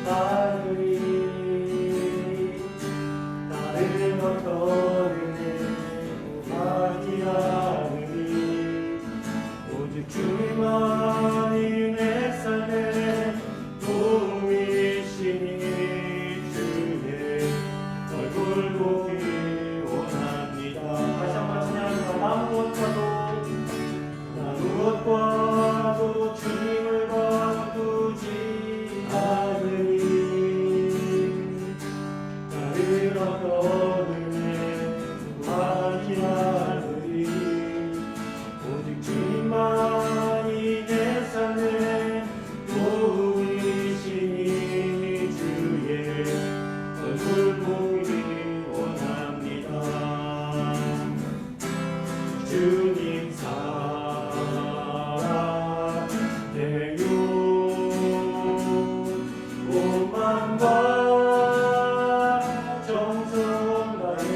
아들이 다른 어떤 은혜 구하지 않으리 오직 주님만이 내 삶의 도움이시니 주의 얼굴 보기 원합니다. 다시 한번 찬양합니다. 나 무엇과도 주님을 바꾸지 않으리 다른 어떤 은혜 구하지 않으리 오직 주님만이 내 삶의 도움이시니 주의 얼굴 보기 원합니다. 주님 사랑해요 온 마음과 정성 다해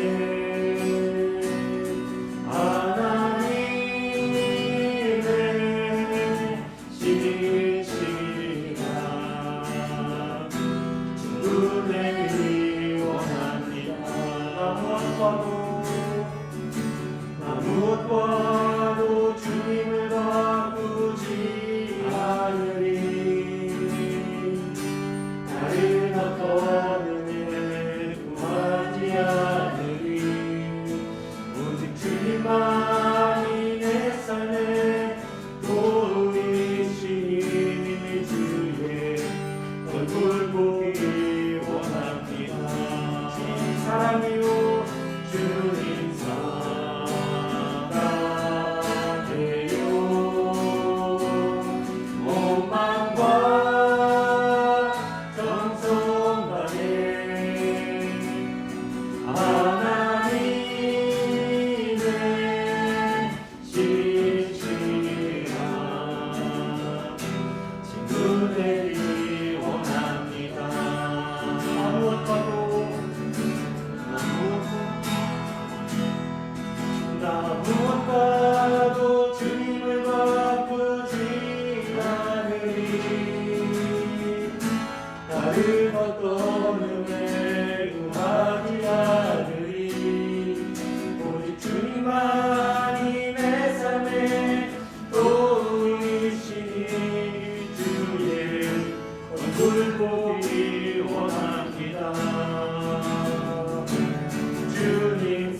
하나님의 신실한 친구 되기 원합니다. 나 무엇과도 주님을 바꾸지 않으리 다른 어떤 은혜 구하지 않으리 오직 주님만이 내 삶의 도움이시니 주의 얼굴 보기 원합니다. 주님 사랑해요 주님 사랑해요 온 마음과 정성 다해 하나님의 신실한 친구 되기 원합니다. 무엇과도 주님을 바꾸지 않으리 다른 어떤 은혜 구하지 않으리 오직 주님만이 내 삶의 도움이시니 주의 얼굴 보기 원합니다. 주님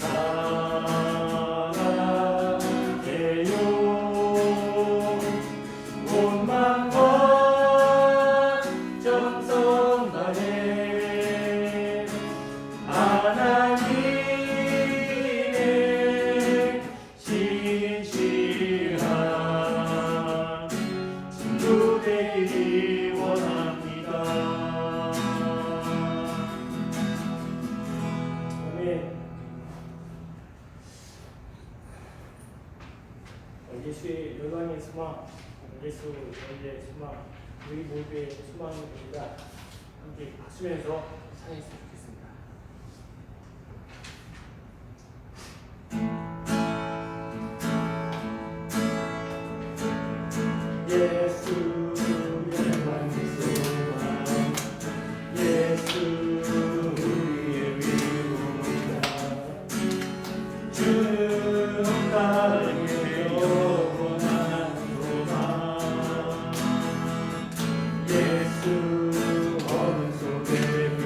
온 마음과 정성 다해 하나님의 신실한 친구 되기 원합니다. 아멘. 예수의 열방의 소망, 예수 영계의 소망, 우리 모두의 소망입니다. 함께 박수면서 찬양했으면 좋겠습니다. 예수 열방의 소망, 예수 우리의 위로다. 주는 나에게 영원한 소망 예수 어둠 속에 빛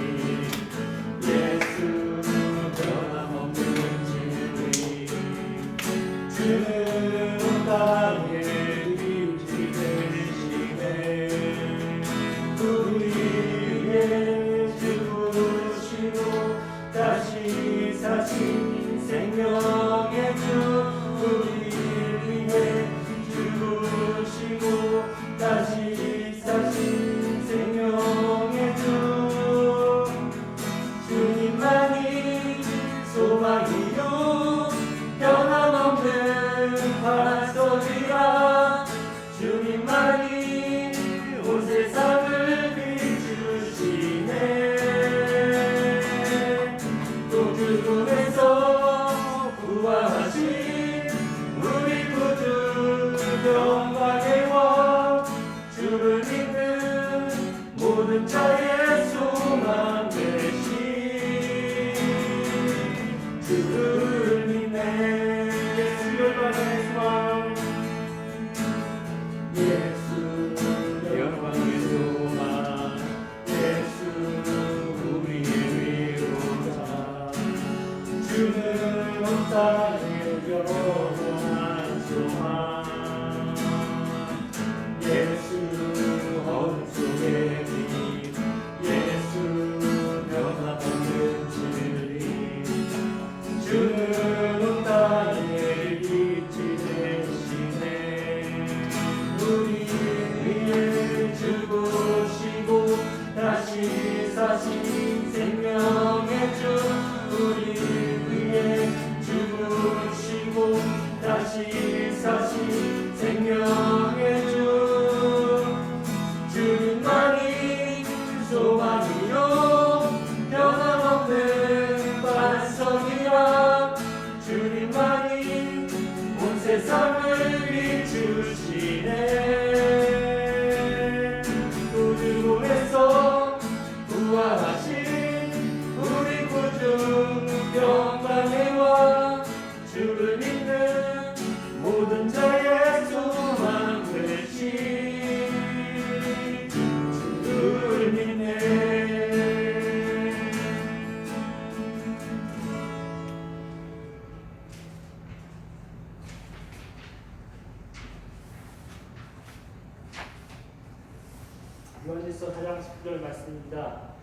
말씀입니다.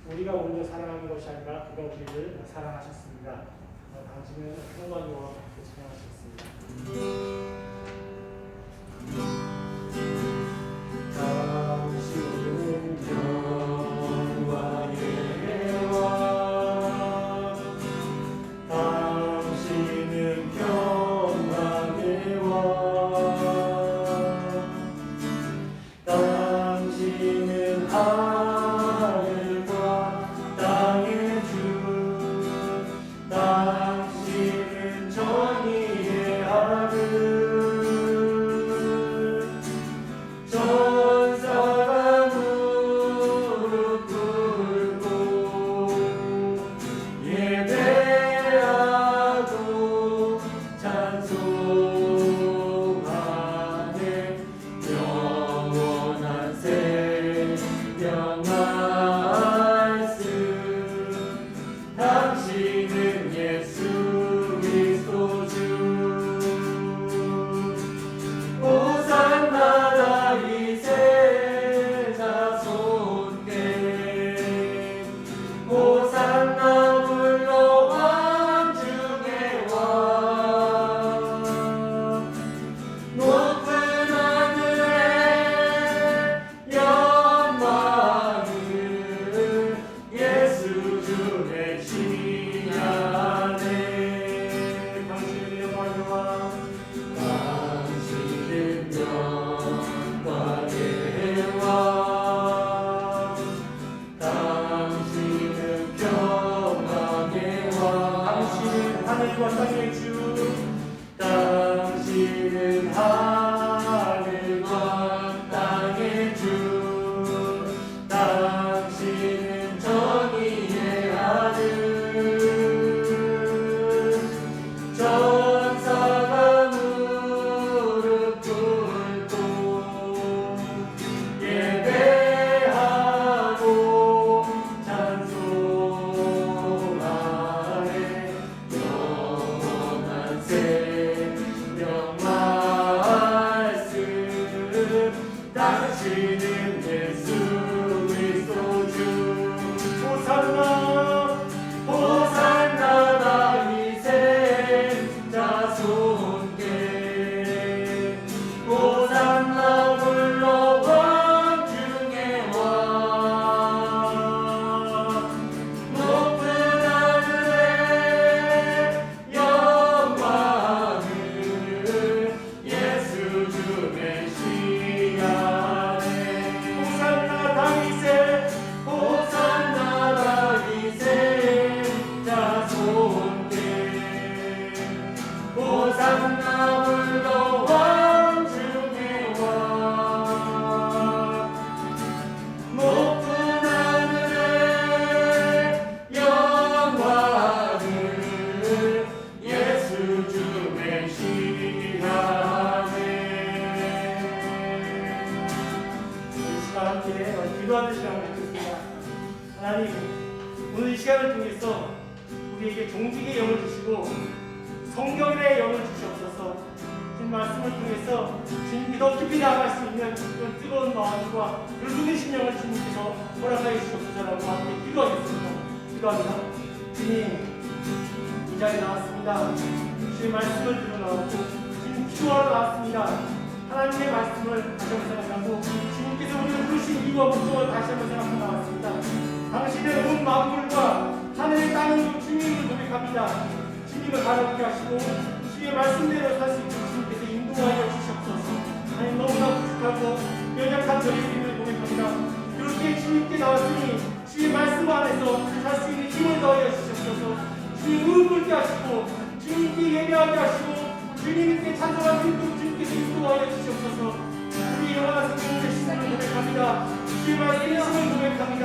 우리가 먼저 사랑하는 것이 아니라 그가 우리를 사랑하셨습니다. 당신은 평강이와 함께 찬양하셨습니다. 당신은 평화의 왕, 당신은 평강의 왕, 당신은 하늘과 땅의 주, 당신은 정의의 하늘. 천사가 무릎 꿇고 예배하고 찬송하네. 영원한 생명 말씀, 당신은 예수 그리스도 주. 호산나 다윗의 자손께, 호산나 불러 왕 중의 왕. 높은 하늘에 영광을 예수 주 내시냐네. 당신은 영광의 왕, 당신은 영광의 왕, 당신은 평강의 왕, 당신은 하늘과 땅의 주, 당신은 하늘과 땅의 주, 당신은 정의의 하늘. 천사가 무릎 꿇고 예배하고 찬송하네. 영원한 생명 말씀, 당신은 예수 그리스도 주. 호산나 호산나 다윗의 자손께, 호산나 불러 왕 중의 왕. 높은 하늘에 영광을 예수 주 메시아네. 호산나 다윗의, 호산나 다윗의 자손께, 호산나 불러 왕 중의 왕. 높은 하늘에 영광을 예수 주 메시아네. 이 시간 함께 기도하는 시간을 갖겠습니다. 하나님, 오늘 이 시간을 통해서 우리에게 종직의 영을 주시고 성경의 영을 주시옵소서. 주님 말씀을 통해서 주님께 더 깊이 나아갈 수 있는 그런 뜨거운 마음과 그런 누리신 영을 주님께서 허락하여 주시옵소서라고 함께 기도하겠습니다. 기도합니다. 주님, 이 자리에 나왔습니다. 주의 말씀을 들어 나왔고 주님 기도하러 나왔습니다. 하나님의 말씀을 다시 한번 생각하고 주님께서 우리를 부르신 이유와 목적을 다시 한번 생각하고 나왔습니다. 당신의 온 만물과 하늘의 땅을 주님을 고백합니다. 주님을 바라보게 하시고 주의 말씀대로 살 수 있는 주님께서 인도하여 주시옵소서. 하나님, 너무나 부족하고 연약한 저희 주님을 고백합니다. 그렇게 주님께 나왔으니 주의 말씀 안에서 살 수 있는 힘을 더하여 주시옵소서. 주님 무릎 꿇게 하시고 주님께 예배하게 하시고 주님께 찬송하는 주님께서 인도하여 주시옵소서. 우리 영원한 생명의 신을 고백합니다. 주의 말씀의 힘을 고백합니다.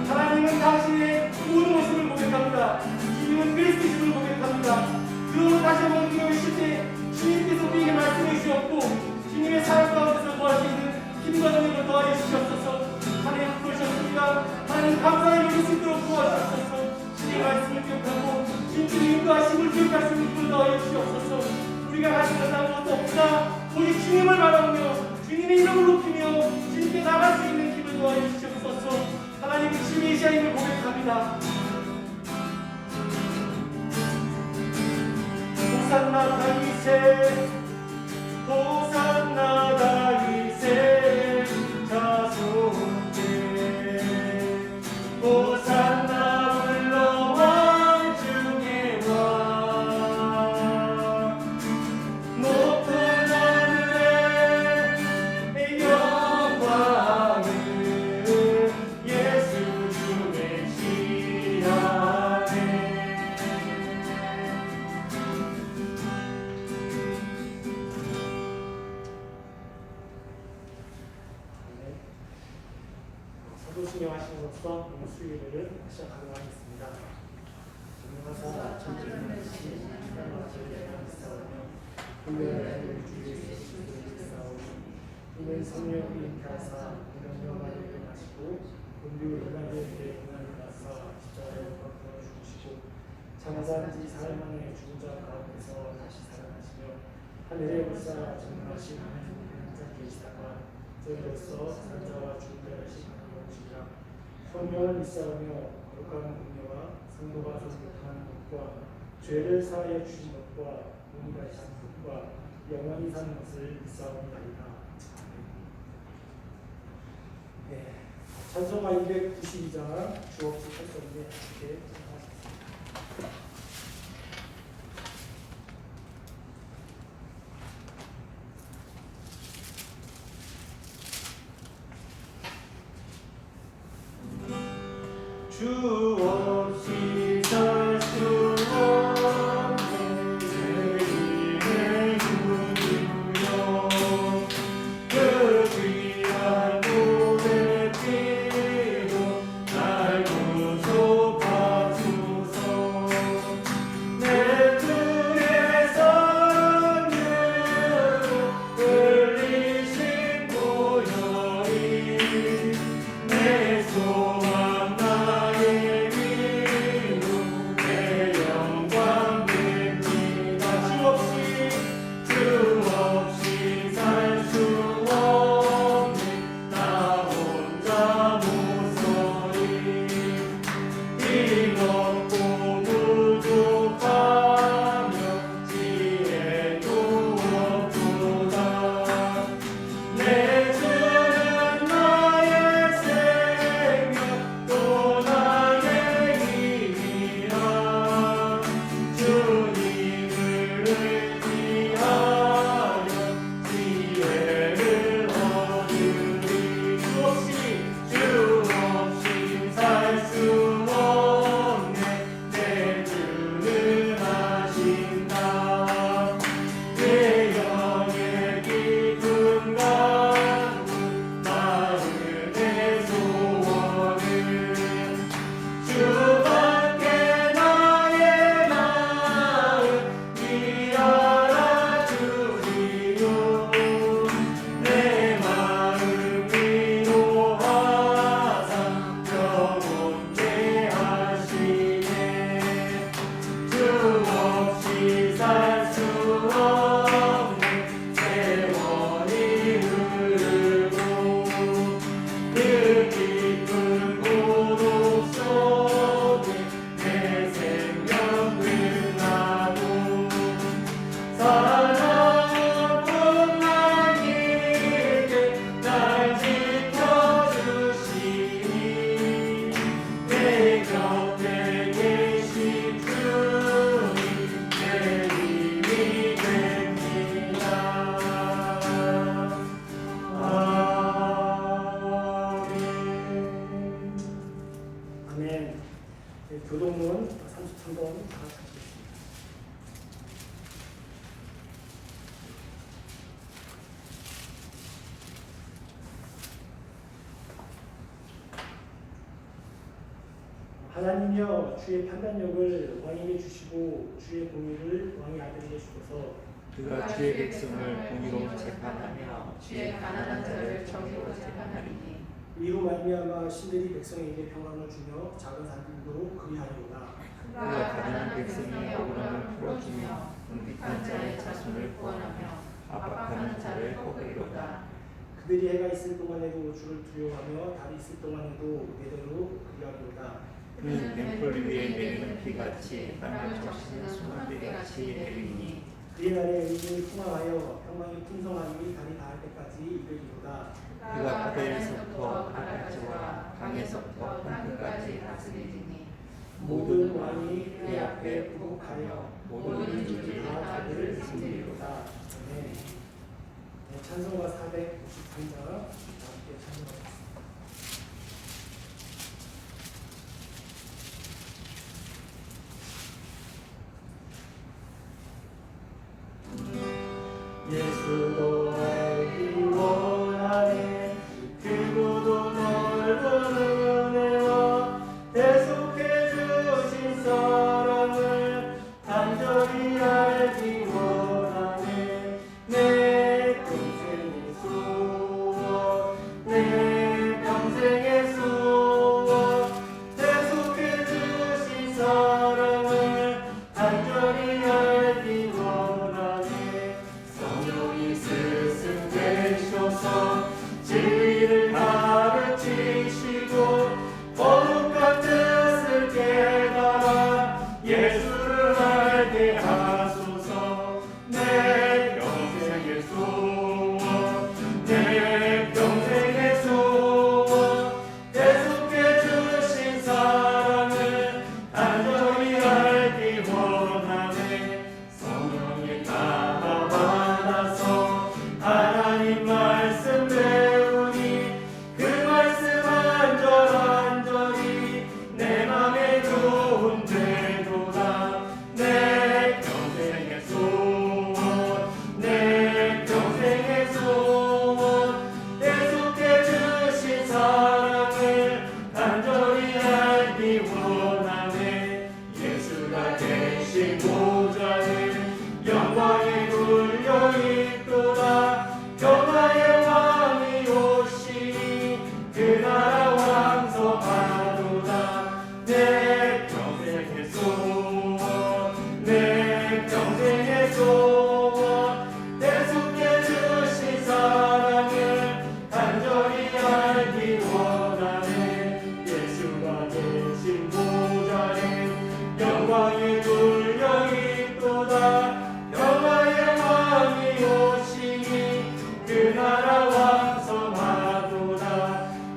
하나님은 당신의 모든 모습을 고백합니다. 주님은 그리스도심을 고백합니다. 그러므로 다시 한번 기도하실 때 주님께서 우리에게 말씀해 주셨고 주님의 사랑 가운데서 구할 수 있는 힘과 능력을 더하여 주시옵소서. 하나님 부르셨습니다. 하나님 감사의 여길 수 있도록 도와주옵소서. 주님의 말씀을 기억하고 주님의 인도하심을 기억할 수 있는 힘을 더하여 주시옵소서. 우리가 가진 것은 아무것도 없으나 오직 주님을 바라보며 주님의 이름을 높이며 주님께 나갈 수 있는 힘을 도와주시옵소서. 하나님 찬양합니다. 호산나 다윗의 호산나 다윗의 자손께 호산나 불러 왕 중에 왕 높은 하늘의 영광을 예수 주 메시아네. 사도신경하심으로써 수요일을 시작하도록 하겠습니다. 하사 천지를 시 인간과 죄를 싸우며 분별하는 주의 예수를 싸우니 이는 성령이 인하사 명령하게 하시고 은비를 은하게 은하를 나사 십자가에 못 박혀 죽으시고 장사한 지 사흘 만에 죽은 자 가운데서 다시 살아나시며 하늘에 불사 전능하신 하나님 항상 계시다가 저희로서 산자와 죽은 자를 심판하시리라. 성령을 믿사오며 거룩한 공예와 성도가 성격하는 것과 죄를 사하여 주신 것과 의가 있는 것과 영원히 사는 것을 믿사옵나이다. 네, 찬송가 292장 주없이 찬송인데 이렇게 찬송하셨습니다. 주 없이 살 수 없는 내 구주여 그 귀한 보배 피로 날 구속하소서. 내 주의 성령으로 흘리신 보혈이 내 소망 교동문 33번 다 찾겠습니다. 하나님여 주의 판단력을 왕에게 주시고 주의 공의를 왕의 아들에게 주소서. 그가 주의 백성을 공의로 재판하며 주의 가난한 자를 정의로 재판하리니 이로 말미암아 신들이 백성에게 평안을 주며 작은 산들도 그리하리로다. 그가 가난한 백성의 억울함을 풀어주며 궁핍한 자의 자손을 구원하며 압박하는 자를 꺾으리로다. 그들이 해가 있을 동안에도 주를 두려워하며 달이 있을 동안에도 대대로 그리하리로다. 그는 맹불 위에 내리는 비같이 땅을 적시는 수문비같이 내리니 그의 날에 의인이 풍성하여 평강이 풍성하니 달이 닿을 때까지 이르리로다. 그가 바다에서부터 바다까지와 강에서부터 땅끝까지 다스리니 모든 왕이 그의 앞에 부복하여 모든 민족이 다 그를 섬기리로다. 네. 찬송가 493장 함께 찬송하겠습니다. 예수도 알기 원하네. 크고도 넓은 은혜와 대속해 주신 사랑을 간절히 알기 원하네. 내 평생의 소원, 내 평생의 소원, 대속해 주신 사랑을 간절히 알기 원하네. 성령이 스승되셔서 진리를 가르치시고 거룩한 뜻을 깨달아 예수를 알게 하소서. 내 평생의 소원, 내 평생의 소원, 대속해 주신 사랑을 간절히 알기 원하네. 성령의 따라받아서 하나님 말씀 배우니 그 말씀 안전히 내 맘에 좋은 되도다. 내 평생의 소원, 내 평생의 소원, 대속해 주신 사랑을 간절히 알기 원하네. 예수가 계신 보좌는 영광에 눌려 있도다. 평화의 왕이 오시니 그 나라 왕성하도다. 내 평생의 소원, 내 평생의 소원, 대속해 주신 사랑을 간절히 알기 원하네. 예수가 계신 보좌는 영광에 눌려 있도다. 평화의 왕이 오시니 그 나라 왕성하도다.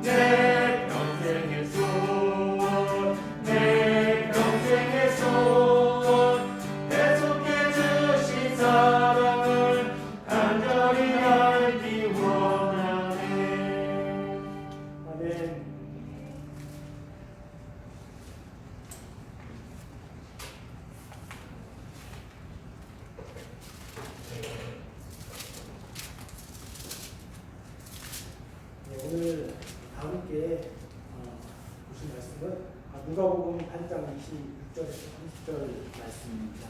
내 평생의 소원, 내 평생의 소원, 대속해 주신 사랑을 간절히 알기 원하네. 아멘. 네, 오늘 함께 보신 말씀은 누가복음 8장 26절에서 30절 말씀입니다.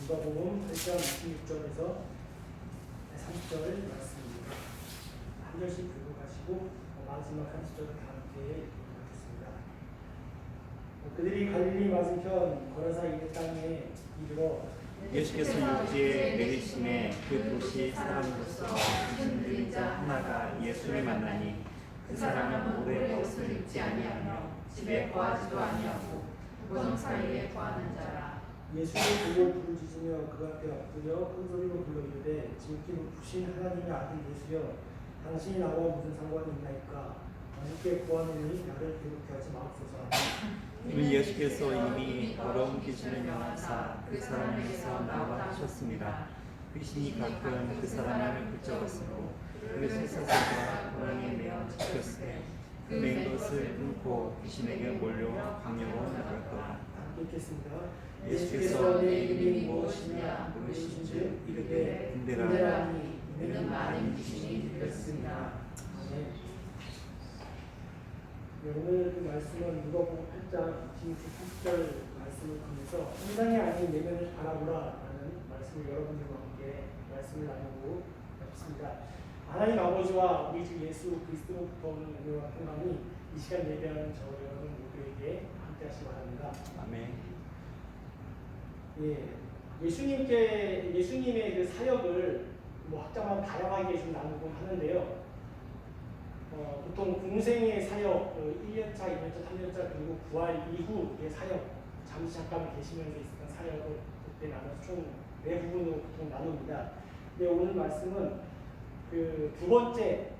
누가복음 8장 26절에서 30절 말씀입니다. 한 절씩 들고 가시고 마지막 30절을 다 함께 읽겠습니다. 그들이 갈릴리 맞은편 거라사 이르 땅에 이르러 예수께서 육지에 내리심에 그 도시 사람으로서 말씀드린 자 하나가 예수를 만나니 그 사람은 오래 옷을 입지 아니하며 집에 거하지도 아니하고 보성 사이에 거하는 자라. 예수를 보고 부르짖으며 그 앞에 엎드려 큰 소리로 불러 이르되 지극히 높으신 하나님의 아들 예수여, 당신이 나와 무슨 상관이 있나이까? 주께 구하노니 나를 괴롭게 하지 마옵소서. 이는 예수께서 이미 더러운 귀신을 명하사 그 사람에게서 나오라 하셨습니다. 귀신이 가끔 그 사람을 붙잡았으므로 그 쇠사슬과 고랑에 매어 지켰으되 그 맨 것을 끊고 귀신에게 몰려 광야로 나갔더라. 읽겠습니다. 예수께서 내 이름이 무엇이냐 물으신즉 이르되 은혜라니 이는 많은 귀신이 들렸습니다. 아멘. 오늘 그 말씀은 누가복음 8장 29절 말씀을 통해서 세상이 아닌 내면을 바라보라라는 말씀을 여러분들과 함께 말씀을 나누고 있습니다. 하나님 아버지와 우리 주 예수 그리스도로부터 오는 은혜와 평강이 이 시간 예배하는 저 여러분 모두에게 함께하시기 바랍니다. 아멘. 예수님의 그 사역을 뭐 학자만 다양하게 좀 나누곤 하는데요. 보통 공생의 사역, 1년차, 2년차, 3년차 그리고 부활 이후의 사역, 잠시 잠깐 계시면서 있었던 사역을 그때 나눠서 총 4부분으로 보통 나눕니다. 근데 오늘 말씀은 그 두 번째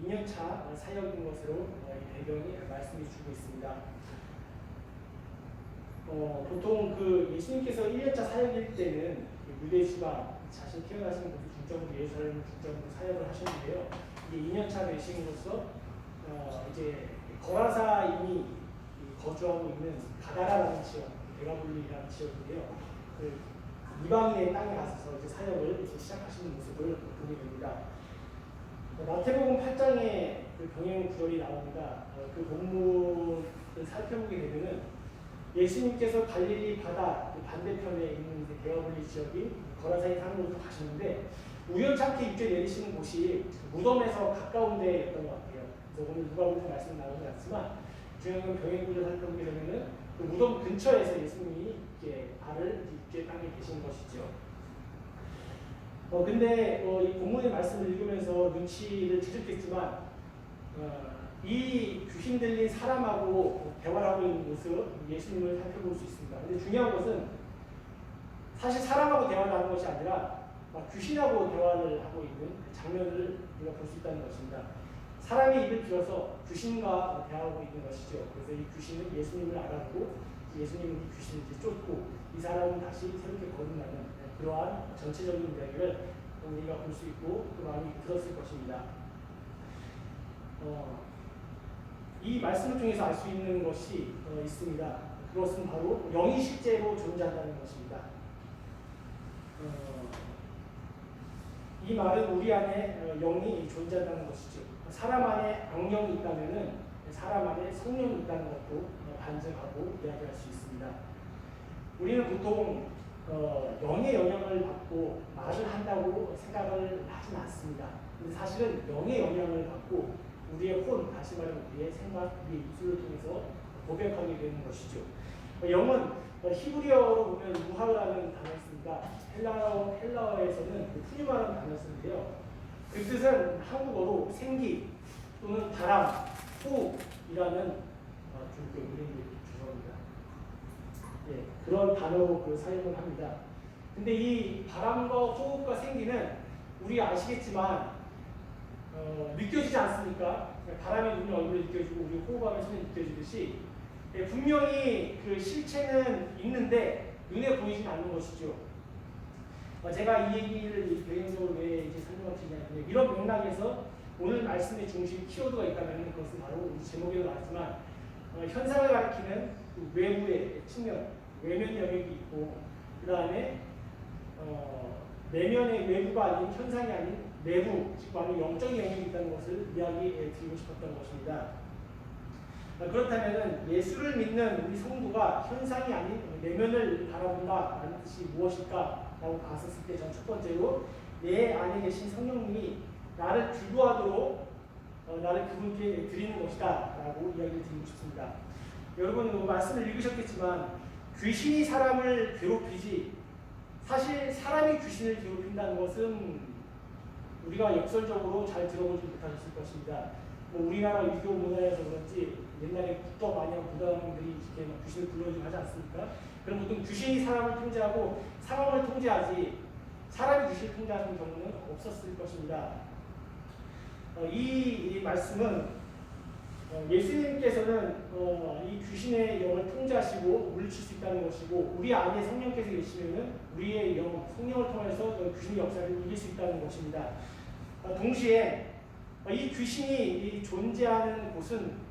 2년차 사역인 것으로 이 배경이 말씀해 주고 있습니다. 보통 그 예수님께서 1년차 사역일 때는 유대 지방 자신 태어나신 곳을 중점으로 예루살렘을 중점으로 사역을 하셨는데요. 이게 2년차 되심으로써 이제 거라사인이 거주하고 있는 가다라라는 지역, 데가볼리라는 지역인데요. 그 이방인의 땅에 가셔서 이제 사역을 이제 시작하시는 모습을 보게 됩니다. 마태복음 8장에 그 병행 구절이 나옵니다. 그 본문을 살펴보게 되면은 예수님께서 갈릴리 바다 반대편에 있는 데가볼리 지역인 거라사인 산으로 가시는데 우연찮게 입주에 내리시는 곳이 무덤에서 가까운 데였던 것 같아요. 그래서 오늘 누가복음 말씀 나오지 않지만 지금 병행 구절 살펴보게 되면은 그 무덤 근처에서 예수님이 이제 발을 입주의 땅에 계신 것이죠. 근데 이 본문의 말씀을 읽으면서 눈치를 채셨겠지만 이 귀신 들린 사람하고 대화를 하고 있는 모습 예수님을 살펴볼 수 있습니다. 근데 중요한 것은 사실 사람하고 대화를 하는 것이 아니라 귀신하고 대화를 하고 있는 그 장면을 우리가 볼 수 있다는 것입니다. 사람이 입을 비워서 귀신과 대화하고 있는 것이죠. 그래서 이 귀신은 예수님을 알아보고 예수님은 이 귀신을 이제 쫓고 이 사람은 다시 새롭게 거듭나는 그러한 전체적인 이야기를 우리가 볼 수 있고 그 마음이 들었을 것입니다. 이 말씀 중에서 알 수 있는 것이 있습니다. 그것은 바로 영이 실제로 존재한다는 것입니다. 이 말은 우리 안에 영이 존재한다는 것이죠. 사람 안에 악령이 있다면은 사람 안에 성령이 있다는 것도 반증하고 이야기할 수 있습니다. 우리는 보통 영의 영향을 받고 말을 한다고 생각을 하진 않습니다. 근데 사실은 영의 영향을 받고 우리의 혼, 다시 말하면 우리의 생각, 우리의 입술을 통해서 고백하게 되는 것이죠. 영은 히브리어로 보면 루하라는 단어가 있습니다. 헬라어에서는 푸뉴마라는 단어를 쓰는데요. 그 뜻은 한국어로 생기 또는 바람, 호흡이라는 죄송합니다. 예, 그런 단어로 그 사용을 합니다. 근데 이 바람과 호흡과 생기는 우리 아시겠지만 느껴지지 않습니까? 바람이 우리 얼굴에 느껴지고 우리 호흡하면 손에 느껴지듯이 분명히 그 실체는 있는데 눈에 보이진 않는 것이죠. 제가 이 얘기를 개인적으로 왜 이제 설명을 드리냐면 이런 맥락에서 오늘 말씀의 중심 키워드가 있다면 그것은 바로 우리 제목에도 나왔지만 현상을 가리키는 그 외부의 측면, 외면 영역이 있고 그 다음에 내면의 외부가 아닌 현상이 아닌 내부, 즉 바로 영적인 영역이 있다는 것을 이야기해 드리고 싶었던 것입니다. 그렇다면 예수를 믿는 우리 성도가 현상이 아닌 내면을 바라본다라는 뜻이 무엇일까? 라고 봤었을 때 전 첫 번째로 내 안에 계신 성령님이 나를 기도하도록 나를 그분께 드리는 것이다 라고 이야기를 드리고 싶습니다. 여러분 말씀을 읽으셨겠지만 귀신이 사람을 괴롭히지 사실 사람이 귀신을 괴롭힌다는 것은 우리가 역설적으로 잘 들어보지 못하셨을 것입니다. 뭐 우리나라 유교 문화에서 그런지 옛날에 국도 마냥 부당들이 이렇게 귀신을 불러주고 하지 않습니까? 그럼 보통 귀신이 사람을 통제하고 상황을 통제하지 사람이 귀신을 통제하는 경우는 없었을 것입니다. 이 말씀은 예수님께서는 이 귀신의 영을 통제하시고 물리칠 수 있다는 것이고 우리 안에 성령께서 계시면 우리의 영, 성령을 통해서 귀신의 역사를 이길 수 있다는 것입니다. 동시에 이 귀신이 존재하는 곳은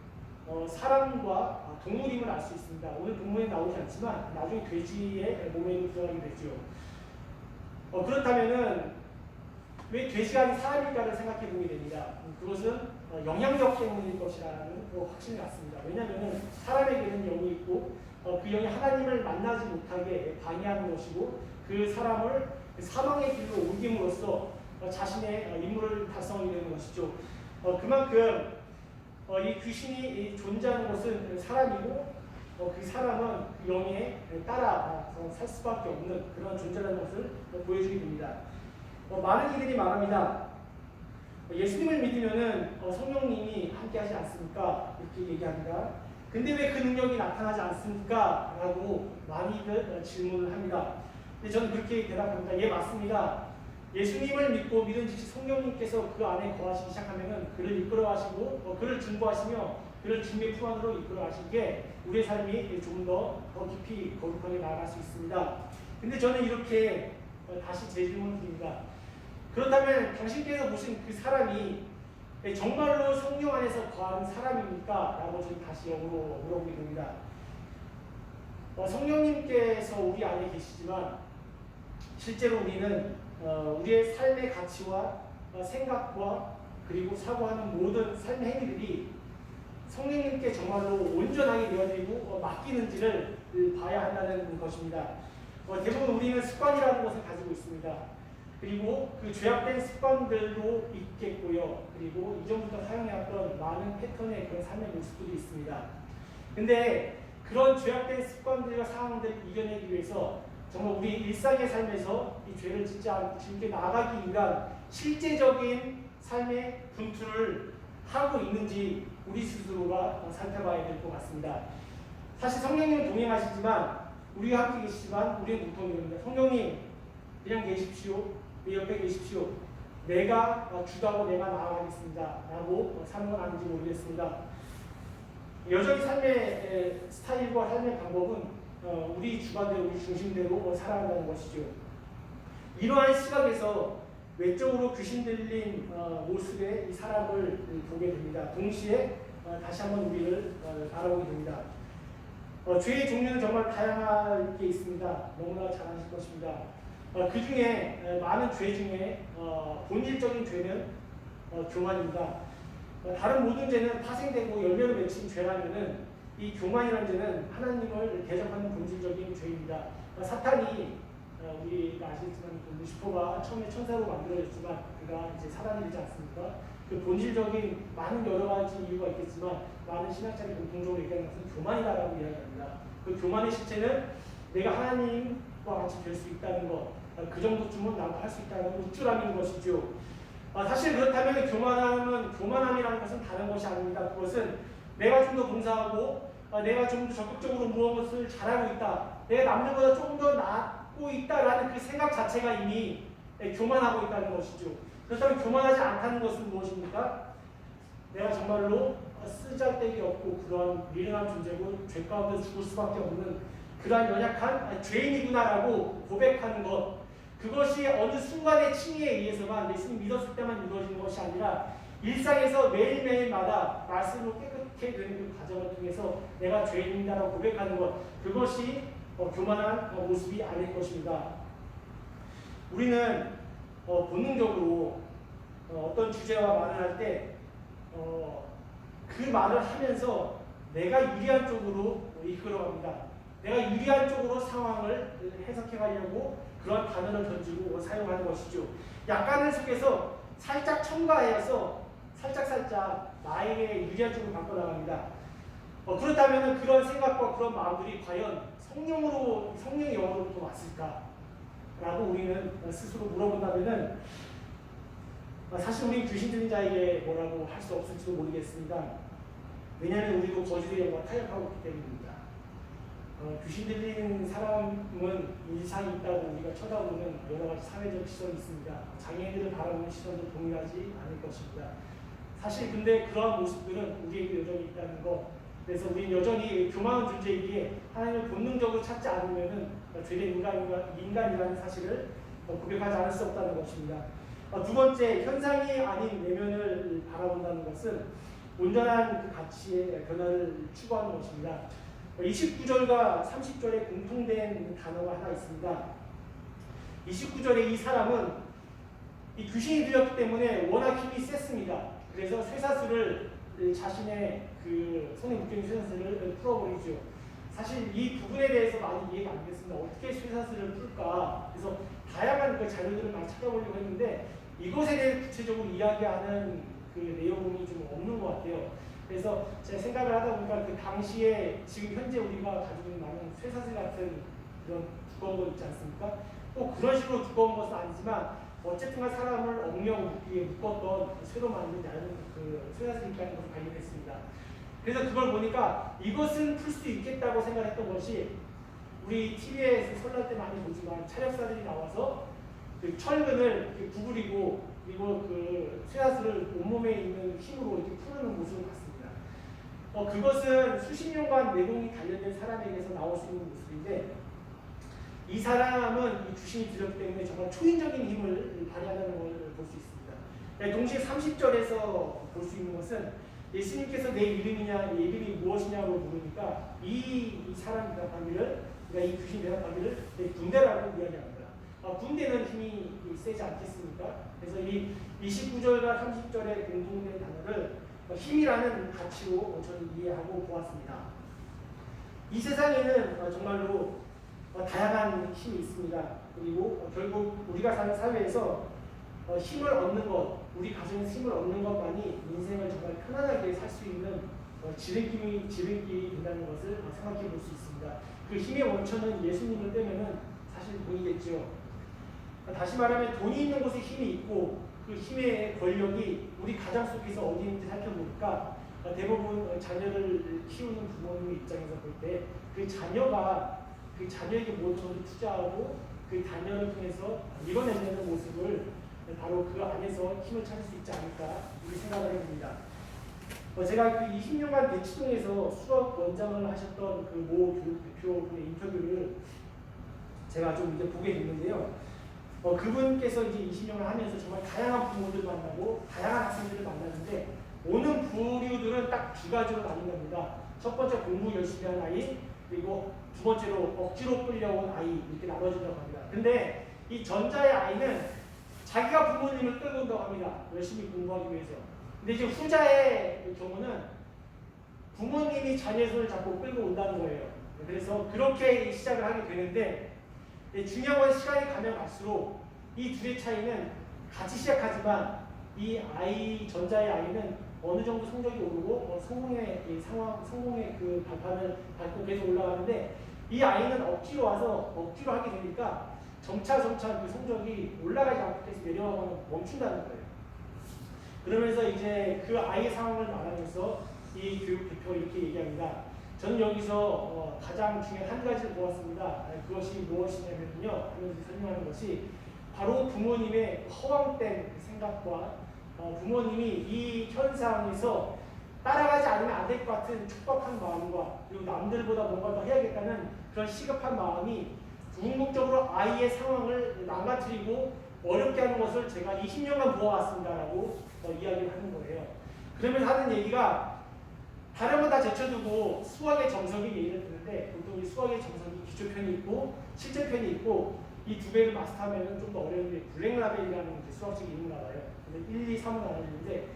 사람과 동물임을 알 수 있습니다. 오늘 본문에 나오지 않지만 나중에 돼지의 몸에 들어가게 되죠. 그렇다면은 왜 돼지가 아닌 사람일까를 생각해 보게 됩니다. 그것은 영향력 때문일 것이라는 확신이 났습니다. 왜냐하면 사람에게는 영이 있고 그 영이 하나님을 만나지 못하게 방해하는 것이고 그 사람을 사망의 길로 옮김으로써 자신의 임무를 달성하게 되는 것이죠. 그만큼 이 귀신이 존재하는 것은 사람이고 그 사람은 그 영에 따라 살 수밖에 없는 그런 존재라는 것을 보여주게 됩니다. 많은 이들이 말합니다. 예수님을 믿으면은 성령님이 함께하지 않습니까? 이렇게 얘기합니다. 근데 왜 그 능력이 나타나지 않습니까? 라고 많이들 질문을 합니다. 근데 저는 그렇게 대답합니다. 예, 맞습니다. 예수님을 믿고 믿은 즉 성령님께서 그 안에 거하시기 시작하면은 그를 이끌어 가시고 그를 중보하시며 그를 주님의 품 안으로 이끌어 가시기에 우리의 삶이 조금 더 깊이 거룩하게 나아갈 수 있습니다. 근데 저는 이렇게 다시 재질문을 드립니다. 그렇다면 당신께서 보신 그 사람이 정말로 성령 안에서 거하는 사람입니까? 라고 저는 다시 역으로 물어보게 됩니다. 성령님께서 우리 안에 계시지만 실제로 우리는 우리의 삶의 가치와 생각과 그리고 사고하는 모든 삶의 행위들이 성령님께 정말로 온전하게 되어지고 맡기는지를 봐야 한다는 것입니다. 대부분 우리는 습관이라는 것을 가지고 있습니다. 그리고 그 죄악된 습관들도 있겠고요. 그리고 이전부터 사용해왔던 많은 패턴의 그런 삶의 모습들이 있습니다. 근데 그런 죄악된 습관들과 상황들을 이겨내기 위해서 정말 우리 일상의 삶에서 이 죄를 짓지 않고 주님께 나아가기 위한 실제적인 삶의 분투를 하고 있는지 우리 스스로가 살펴봐야 될 것 같습니다. 사실 성령님은 동행하시지만 우리와 함께 계시지만 우리는 무통입니다. 성령님 그냥 계십시오. 내 옆에 계십시오. 내가 주도하고 내가 나아가겠습니다. 라고 사는 건 아닌지 모르겠습니다. 여전히 삶의 스타일과 삶의 방법은 우리 주관대로 우리 중심대로 살아간다는 것이죠. 이러한 시각에서 외적으로 귀신 들린 모습의 이 사람을 보게 됩니다. 동시에 다시 한번 우리를 바라보게 됩니다. 죄의 종류는 정말 다양하게 있습니다. 너무나 잘 아실 것입니다. 그 중에 많은 죄 중에 본질적인 죄는 교만입니다. 다른 모든 죄는 파생되고 열매를 맺힌 죄라면은 이 교만이라는 죄는 하나님을 대적하는 본질적인 죄입니다. 사탄이 우리가 아시겠지만 루시퍼가 처음에 천사로 만들어졌지만 그가 이제 사단이 되지 않습니까? 그 본질적인 많은 여러 가지 이유가 있겠지만 많은 신학자들이 공통적으로 얘기하는 것은 교만이다라고 이야기합니다. 그 교만의 실체는 내가 하나님과 같이 될 수 있다는 것, 그 정도쯤은 나도 할 수 있다는 우쭐함인 것이죠. 사실 그렇다면 교만함이라는 것은 다른 것이 아닙니다. 그것은 내가 좀 더 봉사하고 내가 좀 더 적극적으로 무엇을 잘하고 있다. 내가 남들보다 조금 더 낫고 있다라는 그 생각 자체가 이미 교만하고 있다는 것이죠. 그렇다면 교만하지 않다는 것은 무엇입니까? 내가 정말로 쓰잘데기 없고 그런 미련한 존재고 죄 가운데 죽을 수밖에 없는 그러한 연약한 죄인이구나라고 고백하는 것, 그것이 어느 순간의 칭의에 의해서만 예수님 믿었을 때만 이루어지는 것이 아니라 일상에서 매일매일마다 말씀으로 깨끗게 되는 그 과정을 통해서 내가 죄인이다라고 고백하는 것, 그것이 교만한 모습이 아닐 것입니다. 우리는 본능적으로 어떤 주제와 말을 할 때 그 말을 하면서 내가 유리한 쪽으로 이끌어갑니다. 내가 유리한 쪽으로 상황을 해석해 가려고 그런 단어를 던지고 사용하는 것이죠. 약간을 속에서 살짝 첨가해서 살짝 나에게 유리한 쪽으로 바꿔나갑니다. 그렇다면 그런 생각과 그런 마음들이 과연 성령의 영으로부터 왔을까? 라고 우리는 스스로 물어본다면은 사실 우리 귀신 들린 자에게 뭐라고 할 수 없을지도 모르겠습니다. 왜냐하면 우리도 거짓의 영과 타협하고 있기 때문입니다. 귀신 들린 사람은 이상이 있다고 우리가 쳐다보는 여러 가지 사회적 시선이 있습니다. 장애인들을 바라보는 시선도 동일하지 않을 것입니다. 사실 근데 그러한 모습들은 우리에게 여전히 있다는 것, 그래서 우리는 여전히 교만한 존재이기에 하나님을 본능적으로 찾지 않으면 죄된 인간이라는 사실을 고백하지 않을 수 없다는 것입니다. 두 번째, 현상이 아닌 내면을 바라본다는 것은 온전한 그 가치의 변화를 추구하는 것입니다. 29절과 30절에 공통된 단어가 하나 있습니다. 29절에 이 사람은 이 귀신이 들렸기 때문에 워낙 힘이 셌습니다. 그래서 쇠사슬을 자신의 그 손에 묶여있는 쇠사슬을 풀어버리죠. 사실 이 부분에 대해서 많이 이해가 안 됐습니다. 어떻게 쇠사슬을 풀까? 그래서 다양한 그 자료들을 많이 찾아보려고 했는데 이것에 대해 구체적으로 이야기하는 그 내용이 좀 없는 것 같아요. 그래서 제가 생각을 하다 보니까 그 당시에 지금 현재 우리가 가지고 있는 많은 쇠사슬 같은 그런 두꺼운 거 있지 않습니까? 꼭 그런 식으로 두꺼운 것은 아니지만 어쨌든가 사람을 엉령 묶었던 쇠로 만든 얇은 그 쇠사슬이 있다는 것을 발견했습니다. 그래서 그걸 보니까 이것은 풀 수 있겠다고 생각했던 것이 우리 TV에서 설날 때 많이 보지만 차력사들이 나와서 그 철근을 이렇게 구부리고 그리고 그 쇠사슬을 온몸에 있는 힘으로 이렇게 푸는 모습을 봤습니다. 그것은 수십 년간 내공이 단련된 사람에게서 나올 수 있는 모습인데 이 사람은 이 주신이 들었기 때문에 정말 초인적인 힘을 발휘하는 걸 볼 수 있습니다. 동시에 30절에서 볼 수 있는 것은 예수님께서 내 이름이냐, 내 이름이 무엇이냐고 물으니까 이 사람 대답하기를, 그러니까 이 귀신 대답하기를 내 군대라고 이야기합니다. 군대는 힘이 세지 않겠습니까? 그래서 이 29절과 30절의 공통된 단어를 힘이라는 가치로 저는 이해하고 보았습니다. 이 세상에는 정말로 다양한 힘이 있습니다. 그리고 결국 우리가 사는 사회에서 힘을 얻는 것, 우리 가정에서 힘을 얻는 것만이 인생을 정말 편안하게 살 수 있는 지름길이 된다는 것을 생각해 볼 수 있습니다. 그 힘의 원천은 예수님을 빼면은 사실 돈이겠죠. 다시 말하면 돈이 있는 곳에 힘이 있고 그 힘의 권력이 우리 가정 속에서 어디 있는지 살펴보니까 대부분 자녀를 키우는 부모님의 입장에서 볼 때 그 자녀가 그 자녀에게 모든 투자하고 그 자녀를 통해서 밀어내는 모습을 바로 그 안에서 힘을 찾을 수 있지 않을까 이렇게 생각을 해봅니다. 제가 그 20년간 대치동에서 수학 원장을 하셨던 그 모 교육 대표분의 인터뷰를 제가 좀 이제 보게 됐는데요. 그분께서 이제 20년을 하면서 정말 다양한 부모들 만나고 다양한 학생들을 만났는데 오는 부류들은 딱 두 가지로 나뉜답니다. 첫 번째 공부 열심히 한 아이, 그리고 두 번째로 억지로 끌려온 아이 이렇게 나눠진다고 합니다. 근데 이 전자의 아이는 자기가 부모님을 끌고 온다고 합니다. 열심히 공부하기 위해서. 근데 이제 후자의 경우는 부모님이 자녀의 손을 잡고 끌고 온다는 거예요. 그래서 그렇게 시작을 하게 되는데 중요한 건 시간이 가면 갈수록 이 둘의 차이는 같이 시작하지만 이 아이, 전자의 아이는 어느 정도 성적이 오르고 성공의 그 발판을 밟고 계속 올라가는데 이 아이는 억지로 와서 억지로 하게 되니까 점차 그 성적이 올라가지 않고 계속 내려가면 멈춘다는 거예요. 그러면서 이제 그 아이의 상황을 말하면서 이 교육 대표가 이렇게 얘기합니다. 저는 여기서 가장 중요한 한 가지를 보았습니다. 그것이 무엇이냐면요, 하면서 설명하는 것이 바로 부모님의 허황된 생각과 부모님이 이 현상에서 따라가지 않으면 안 될 것 같은 촉박한 마음과 그리고 남들보다 뭔가 더 해야겠다는 그런 시급한 마음이 궁극적으로 아이의 상황을 망가뜨리고 어렵게 하는 것을 제가 20년간 보아왔습니다라고 이야기를 하는 거예요. 그러면서 하는 얘기가 다른 건 다 제쳐두고 수학의 정석이 예를 드는데 보통 이 수학의 정석이 기초편이 있고 실제편이 있고 이 두 개를 마스터하면 좀 더 어려운데 블랙라벨이라는 수학책이 있는가 봐요. 근데 1, 2, 3은 나눠지는데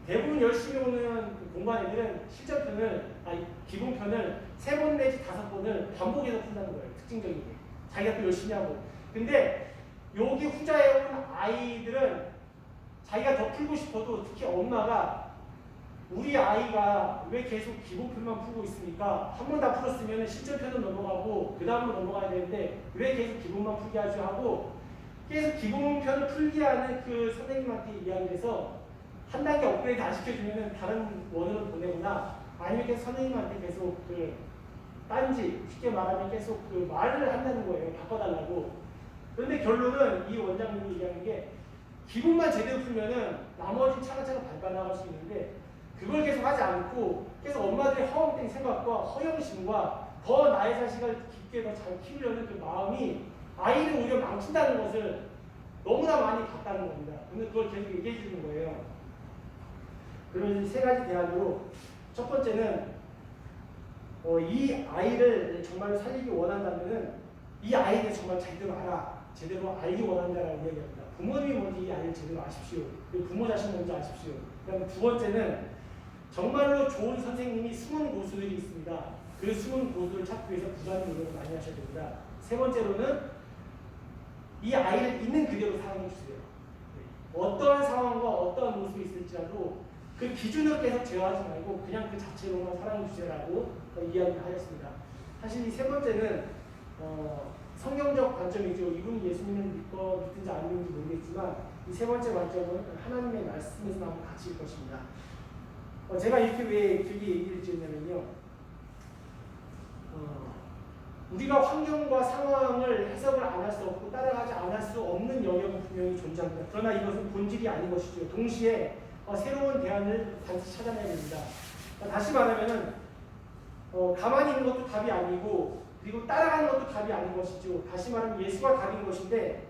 대부분 열심히 오는 그 공부한 애들은 기본편을 3번 내지 5번을 반복해서 푼다는 거예요. 특징적인 게. 자기가 또 열심히 하고. 근데 여기 후자에 온 아이들은 자기가 더 풀고 싶어도 특히 엄마가 우리 아이가 왜 계속 기본편만 풀고 있습니까? 한 번 다 풀었으면 실전편은 넘어가고 그 다음으로 넘어가야 되는데 왜 계속 기본만 풀게 하죠 하고 계속 기본편을 풀게 하는 그 선생님한테 이야기를 해서 한 단계 업그레이드 안 시켜주면 다른 원으로 보내거나 아니면 계속 선생님한테 계속 그 딴지 쉽게 말하면 계속 그 말을 한다는 거예요. 바꿔달라고. 그런데 결론은 이 원장님이 얘기하는 게 기본만 제대로 풀면은 나머지 차근차근 밟아나갈 수 있는데 그걸 계속 하지 않고 계속 엄마들의 허황된 생각과 허영심과 더 나의 자식을 깊게 더 잘 키우려는 그 마음이 아이를 오히려 망친다는 것을 너무나 많이 봤다는 겁니다. 근데 그걸 계속 얘기해 주는 거예요. 그러면 이 3가지 대안으로 첫 번째는 이 아이를 정말 살리기 원한다면은 이 아이를 정말 제대로 알아. 제대로 알기 원한다라고 이야기합니다. 부모님이 먼저 이 아이를 제대로 아십시오. 그리고 부모 자신 먼저 아십시오. 그다음에 두 번째는 정말로 좋은 선생님이 숨은 고수들이 있습니다. 그 숨은 고수를 찾기 위해서 부단히 노력을 많이 하셔야 됩니다. 세 번째로는 이 아이를 있는 그대로 사랑해 주세요. 어떠한 상황과 어떠한 모습이 있을지라도 그 기준을 계속 제어하지 말고 그냥 그 자체로만 사랑해 주세요라고 이야기를 하였습니다. 사실 이 세 번째는 성경적 관점이죠. 이분이 예수님을 믿든지 안 믿는지 모르겠지만 이 세 번째 관점은 하나님의 말씀에서 나온 가치일 것입니다. 제가 이렇게 왜 길게 얘기를 드렸냐면요. 우리가 환경과 상황을 해석을 안 할 수 없고 따라가지 않을 수 없는 영역은 분명히 존재합니다. 그러나 이것은 본질이 아닌 것이죠. 동시에 새로운 대안을 반드시 찾아내야 됩니다. 다시 말하면은 가만히 있는 것도 답이 아니고 그리고 따라가는 것도 답이 아닌 것이죠. 다시 말하면 예수가 답인 것인데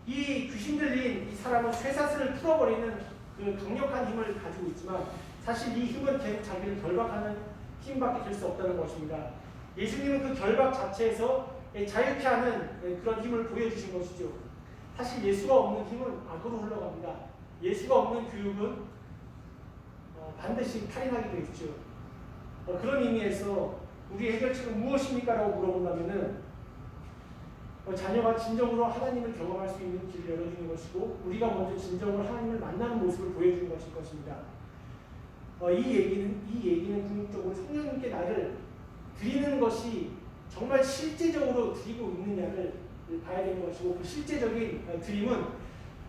이 귀신 들린 이 사람은 쇠사슬을 풀어버리는 그 강력한 힘을 가지고 있지만 사실 이 힘은 계속 자기를 결박하는 힘밖에 될 수 없다는 것입니다. 예수님은 그 결박 자체에서 자유케 하는 그런 힘을 보여주신 것이죠. 사실 예수가 없는 힘은 악으로 흘러갑니다. 예수가 없는 교육은 반드시 탈인하게 되어 있죠. 그런 의미에서 우리 해결책은 무엇입니까? 라고 물어본다면은 자녀가 진정으로 하나님을 경험할 수 있는 길을 열어주는 것이고 우리가 먼저 진정으로 하나님을 만나는 모습을 보여주는 것일 것입니다. 이 얘기는 궁극적으로 성령님께 나를 드리는 것이 정말 실제적으로 드리고 있느냐를 봐야 되는 것이고 그 실제적인 드림은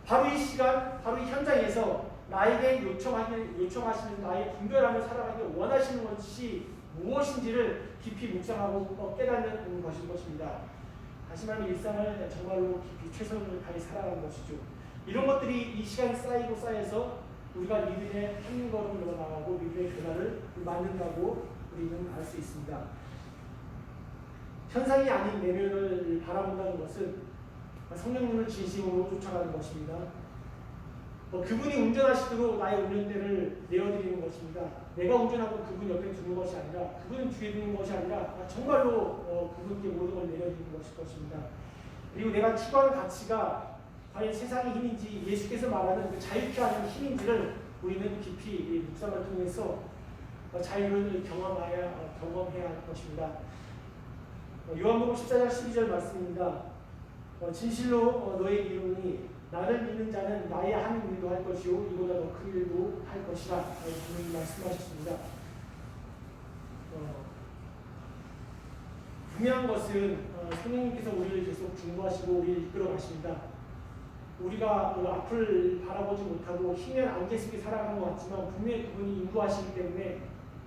바로 이 시간, 바로 이 현장에서 나에게 요청하시는 나의 분별하며 살아가기 원하시는 것이 무엇인지를 깊이 묵상하고 깨닫는 것일 것입니다. 다시 말하면 일상을 정말로 깊이 최선을 다해 살아가는 것이죠. 이런 것들이 이 시간이 쌓여서 우리가 믿음의 한 걸음으로 나가고 믿음의 변화를 만든다고 우리는 알 수 있습니다. 현상이 아닌 내면을 바라본다는 것은 성령님을 진심으로 쫓아가는 것입니다. 그분이 운전하시도록 나의 운전대를 내어드리는 것입니다. 내가 운전하고 그분 옆에 두는 것이 아니라 그분 뒤에 두는 것이 아니라 정말로 그분께 모든 걸 내려드리는 것일 것입니다. 그리고 내가 추구하는 가치가 과연 세상의 힘인지 예수께서 말하는 그 자유케 하는 힘인지를 우리는 깊이 묵상을 통해서 자유를 경험해야 할 것입니다. 요한복음 14장 12절 말씀입니다. 진실로 너에게 이르노니 나를 믿는 자는 나의 한 일도 할 것이요 이보다 더 큰 일도 할 것이라 분명히 말씀하셨습니다. 분명한 것은 성령님께서 우리를 계속 중보하시고 우리를 이끌어 가십니다. 우리가 앞을 바라보지 못하고 희미한 안개 속에 살아가는 것 같지만 분명히 그분이 인도하시기 때문에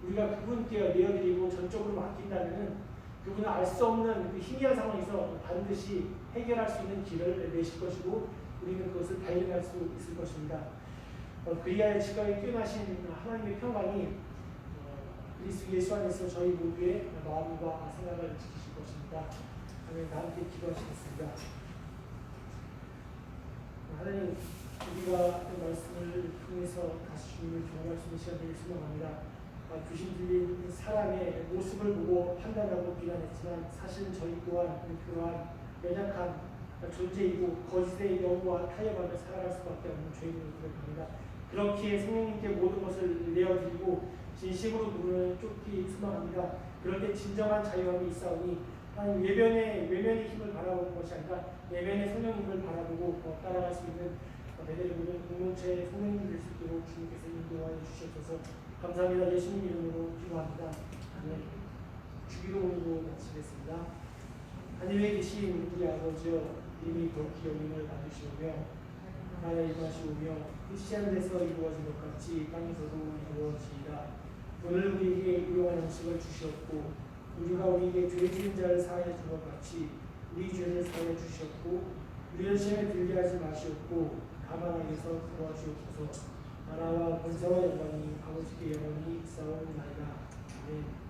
우리가 그분께 내어드리고 전적으로 맡긴다면 그분은 알 수 없는 그 희미한 상황에서 반드시 해결할 수 있는 길을 내실 것이고 우리는 그것을 발견할 수 있을 것입니다. 그리하여 지각에 뛰어나신 하나님의 평강이 그리스도 예수 안에서 저희 모두의 마음과 생각을 지키실 것입니다. 아멘. 다 함께 기도하시겠습니다. 하나님, 우리가 그 말씀을 통해서 다시 주님을 경험할 수 있는 시간 되길 소망합니다. 귀신 들린 사람의 모습을 보고 판단하고 비난했지만 사실은 저희 또한 그러한 연약한 존재이고 거짓의 영과 타협하며 살아갈 수밖에 없는 죄인으로 고백합니다. 그렇기에 성령님께 모든 것을 내어드리고 진심으로 누구를 쫓기 소망합니다. 그럴 때 진정한 자유함이 있사오니 외면의 힘을 바라보는 것이 아니라 내면의 성령님을 바라보고 따라갈 수 있는 대대적으로 공동체의 성령님 될 수 있도록 주님께서 인도하여 주시옵소서. 감사합니다. 예수님 이름으로 기도합니다. 아멘. 주기도문으로 마치겠습니다. 하늘에 계신 우리 아버지여, 이미 높이 여김을 받으시오며 나라의 임하시오며 뜻이 하늘에서 이루어진 것 같이 땅에서도 이루어지이다. 오늘 우리에게 일용할 양식을 주시옵고 우리가 우리에게 죄 지은 자를 사하여 준 것 같이 우리 죄를 사하여 주시옵고 우리를 시험에 들게 하지 마시옵고 다만 악에서 구하시옵소서. 나라와 권세와 영광이 아버지께 영원히 있사옵나이다. 아멘.